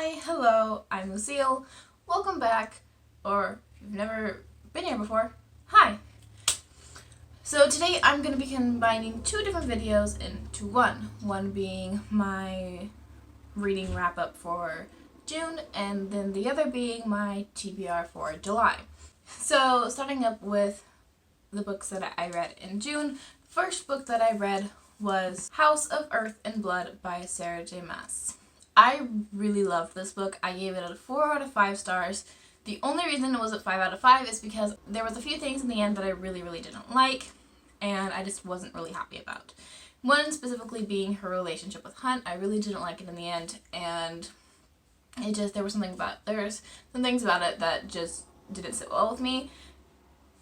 Hi, hello, I'm Lucille. Welcome back, or if you've never been here before, hi. So today I'm going to be combining two different videos into one. One being my reading wrap up for June, and then the other being my TBR for July. So starting up with the books that I read in June, the first book that I read was House of Earth and Blood by Sarah J. Maas. I really loved this book. I gave it a 4 out of 5 stars. The only reason it wasn't 5 out of 5 is because there was a few things in the end that I really didn't like, and I just wasn't really happy about. One specifically being her relationship with Hunt. I really didn't like it in the end, and there's some things about it that just didn't sit well with me.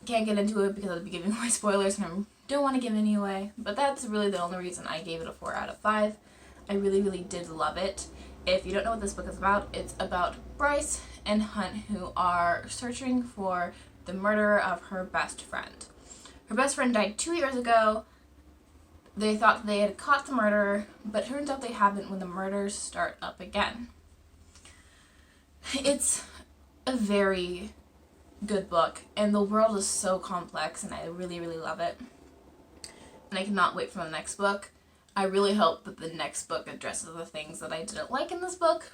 Can't get into it because I'd be giving away spoilers, and I don't want to give any away, but that's really the only reason I gave it a 4 out of 5. I really did love it. If you don't know what this book is about, it's about Bryce and Hunt, who are searching for the murderer of her best friend. Her best friend died 2 years ago. They thought they had caught the murderer, but it turns out they haven't when the murders start up again. It's a very good book, and the world is so complex, and I really love it. And I cannot wait for the next book. I really hope that the next book addresses the things that I didn't like in this book.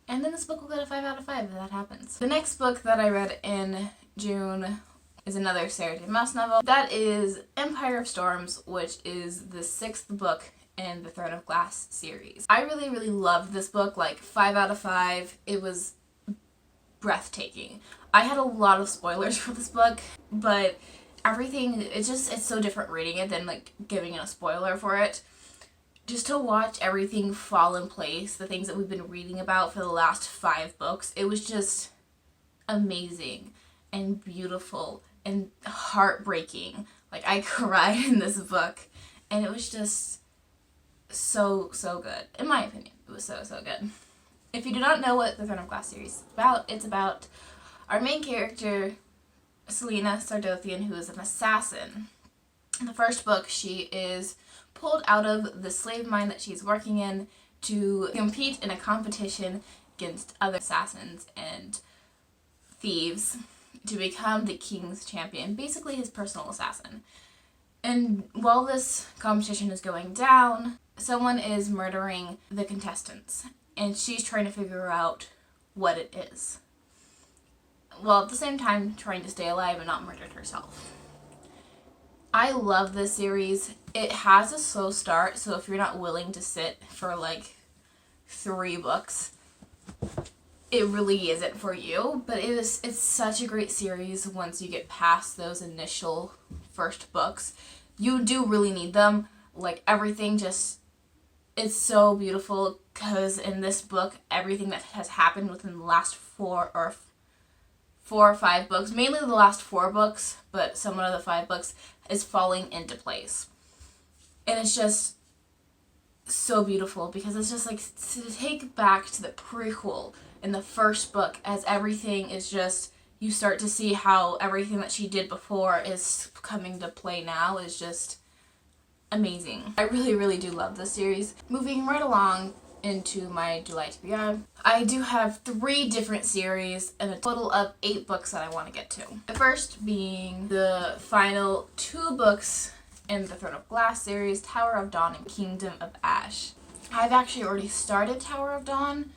And then this book will get a 5 out of 5 if that happens. The next book that I read in June is another Sarah J. Maas novel. That is Empire of Storms, which is the 6th book in the Throne of Glass series. I really loved this book, like 5 out of 5. It was breathtaking. I had a lot of spoilers for this book, but everything, it's so different reading it than like giving a spoiler for it. Just to watch everything fall in place, the things that we've been reading about for the last 5 books, it was just amazing and beautiful and heartbreaking. Like, I cried in this book, and it was just so good. In my opinion, it was so good. If you do not know what the Throne of Glass series is about, it's about our main character, Selena Sardothian, who is an assassin. In the first book, she is pulled out of the slave mine that she's working in to compete in a competition against other assassins and thieves to become the king's champion, basically his personal assassin. And while this competition is going down, someone is murdering the contestants, and she's trying to figure out what it is, while at the same time trying to stay alive and not murder herself. I love this series. It has a slow start, so if you're not willing to sit for like 3 books, it really isn't for you. But it's such a great series once you get past those initial first books. You do really need them. Like, everything just, it's so beautiful, because in this book, everything that has happened within the last 4 or 5 books, mainly the last 4 books, but some of the 5 books, is falling into place. And it's just so beautiful, because it's just like to take back to the prequel in the first book, as everything is just, you start to see how everything that she did before is coming to play now, is just amazing. I really do love this series. Moving right along into my July TBR. I do have 3 different series and a total of 8 books that I want to get to. The first being the final 2 books in the Throne of Glass series, Tower of Dawn and Kingdom of Ash. I've actually already started Tower of Dawn,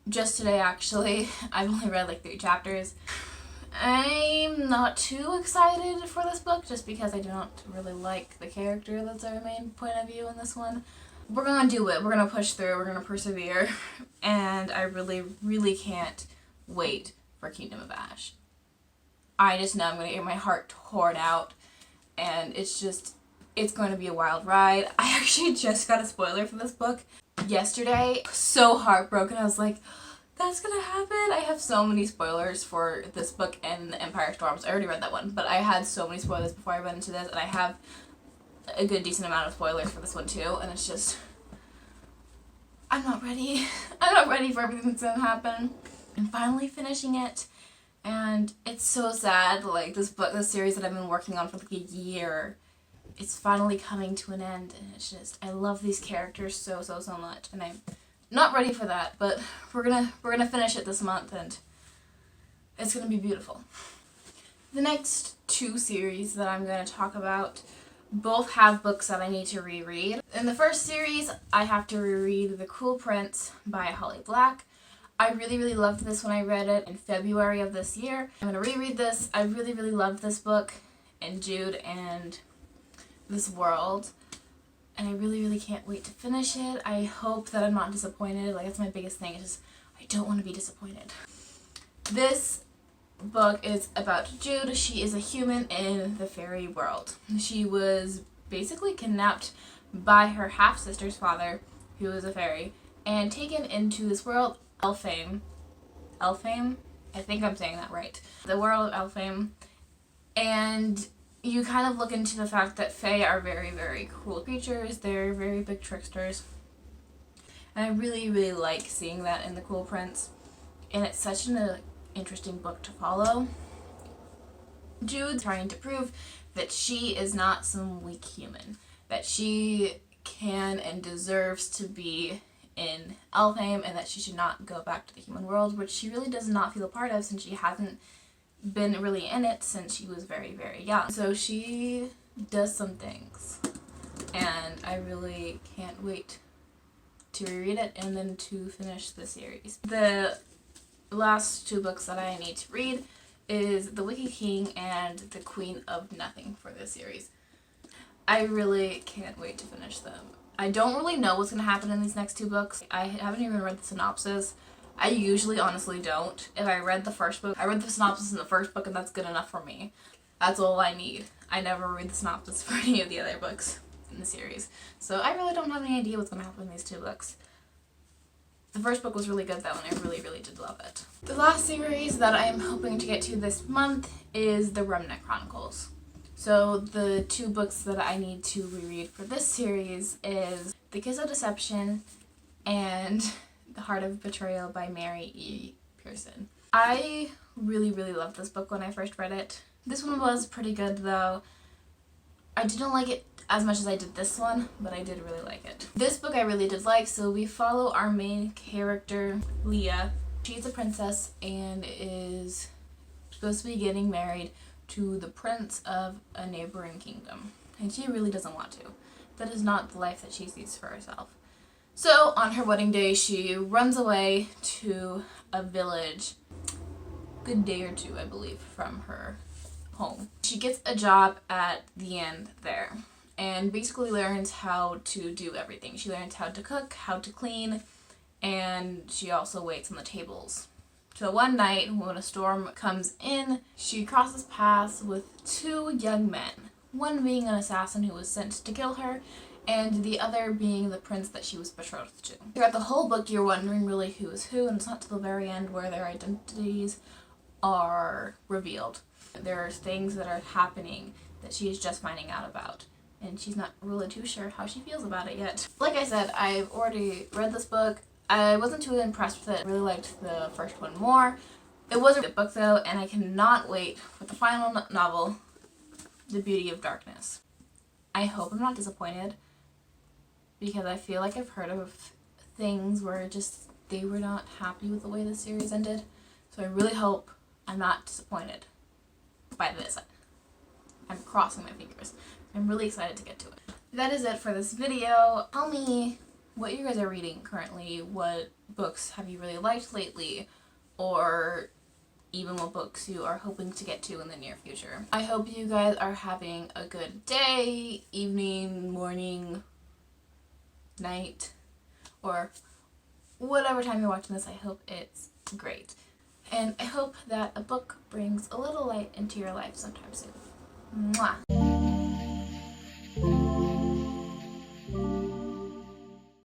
just today actually. I've only read like 3 chapters. I'm not too excited for this book, just because I don't really like the character that's our main point of view in this one. We're gonna do it. We're gonna push through. We're gonna persevere. And I really can't wait for Kingdom of Ash. I just know I'm gonna get my heart torn out, and it's going to be a wild ride. I actually just got a spoiler for this book yesterday. So heartbroken. I was like, that's gonna happen. I have so many spoilers for this book and the Empire of Storms. I already read that one, but I had so many spoilers before I went into this, and I have a good decent amount of spoilers for this one too, and it's just, I'm not ready. I'm not ready for everything that's gonna happen. I'm finally finishing it, and it's so sad. Like, this series that I've been working on for like a year, it's finally coming to an end, and it's just, I love these characters so much, and I'm Not ready for that, but we're gonna finish it this month, and it's gonna be beautiful. The next two series that I'm gonna talk about both have books that I need to reread. In the first series, I have to reread The Cruel Prince by Holly Black. I really loved this when I read it in February of this year. I'm gonna reread this. I really loved this book, and Jude and this world, and I really can't wait to finish it. I hope that I'm not disappointed. Like, that's my biggest thing, is just I don't want to be disappointed. This book is about Jude. She is a human in the fairy world. She was basically kidnapped by her half-sister's father, who is a fairy, and taken into this world, Elfame. Elfame? I think I'm saying that right. The world of Elfame. And you kind of look into the fact that fae are very cruel creatures. They're very big tricksters. And I really like seeing that in The Cruel Prince. And it's such an interesting book to follow. Jude's trying to prove that she is not some weak human. That she can and deserves to be in Elfame, and that she should not go back to the human world, which she really does not feel a part of, since she hasn't been really in it since she was very young. So she does some things, and I really can't wait to reread it and then to finish the series. The last two books that I need to read is The Wicked King and The Queen of Nothing for this series. I really can't wait to finish them. I don't really know what's going to happen in these next two books. I haven't even read the synopsis. I usually honestly don't. If I read the first book, I read the synopsis in the first book, and that's good enough for me. That's all I need. I never read the synopsis for any of the other books in the series. So I really don't have any idea what's going to happen in these two books. The first book was really good though, and I really did love it. The last series that I am hoping to get to this month is The Remnant Chronicles. So the two books that I need to reread for this series is The Kiss of Deception and The Heart of Betrayal by Mary E. Pearson. I really loved this book when I first read it. This one was pretty good though. I didn't like it as much as I did this one, but I did really like it. This book I really did like. So we follow our main character, Leah. She's a princess and is supposed to be getting married to the prince of a neighboring kingdom, and she really doesn't want to. That is not the life that she sees for herself. So on her wedding day, she runs away to a village, a good day or two, I believe, from her home. She gets a job at the inn there, and basically learns how to do everything. She learns how to cook, how to clean, and she also waits on the tables. So one night, when a storm comes in, she crosses paths with two young men. One being an assassin who was sent to kill her, and the other being the prince that she was betrothed to. Throughout the whole book, you're wondering really who is who, and it's not till the very end where their identities are revealed. There are things that are happening that she is just finding out about, and she's not really too sure how she feels about it yet. Like I said, I've already read this book. I wasn't too impressed with it. I really liked the first one more. It was a good book though, and I cannot wait for the final novel, The Beauty of Darkness. I hope I'm not disappointed, because I feel like I've heard of things where just they were not happy with the way the series ended. So I really hope I'm not disappointed by this. I'm crossing my fingers. I'm really excited to get to it. That is it for this video. Tell me what you guys are reading currently. What books have you really liked lately? Or even what books you are hoping to get to in the near future. I hope you guys are having a good day, evening, morning, night, or whatever time you're watching this. I hope it's great. And I hope that a book brings a little light into your life sometime soon. Mwah!